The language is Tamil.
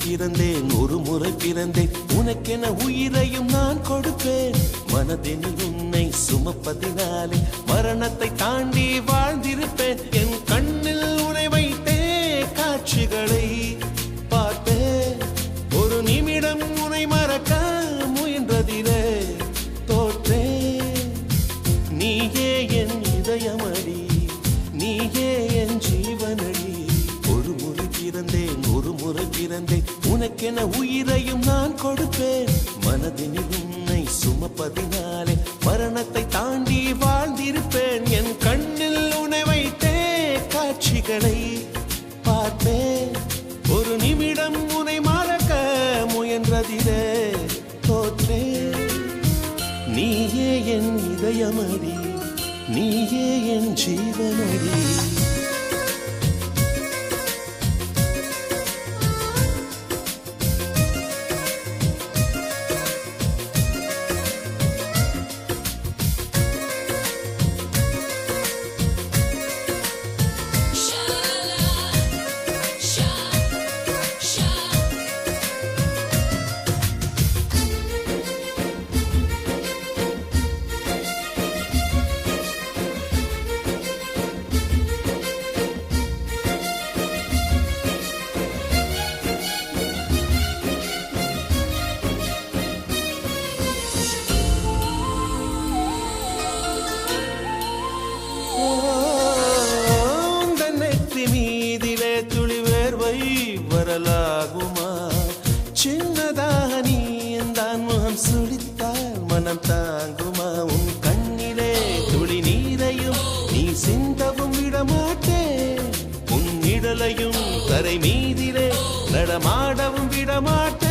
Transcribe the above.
பிறந்தேன் ஒரு முறை பிறந்தேன் உனக்கென உயிரையும் நான் கொடுப்பேன் மனதினில் உன்னை சுமப்பதினாலே மரணத்தை தாண்டி வாழ்ந்திருப்பேன் என் கண்ணில் உன்னை வைத்தே காட்சிகளை பார்த்தேன் ஒரு நிமிடம் உன்னை மறக்க முயன்றதிலே தோற்றேன் நீயே என் இதயமடி நீயே என் ஜீவனடி ஒரு முறை பிறந்தேன் ஒரு முறை பிறந்தேன் உனக்கென உயிரையும் நான் கொடுப்பேன் மனதினில் உன்னை சுமப்பதினாலே மரணத்தை தாண்டி வாழ்ந்திருப்பேன் என் கண்ணில் உன்னை வைத்தே காட்சிகளை பார்த்தேன் ஒரு நிமிடம் உன்னை மறக்க முயன்றதிலே தோற்றேன் நீயே என் இதயமடி நீயே என் ஜீவனடி மீதிலே துளி வேர்வை வரலாகுமா சின்னதாக நீ தான் முகம் சுளித்தால் மனம் தாங்குமா உன் கண்ணிலே துளி நீரையும் நீ சிந்தவும் விடமாட்டேன் உன் நிழலையும் தரை மீதிலே நடமாடவும் விடமாட்டேன்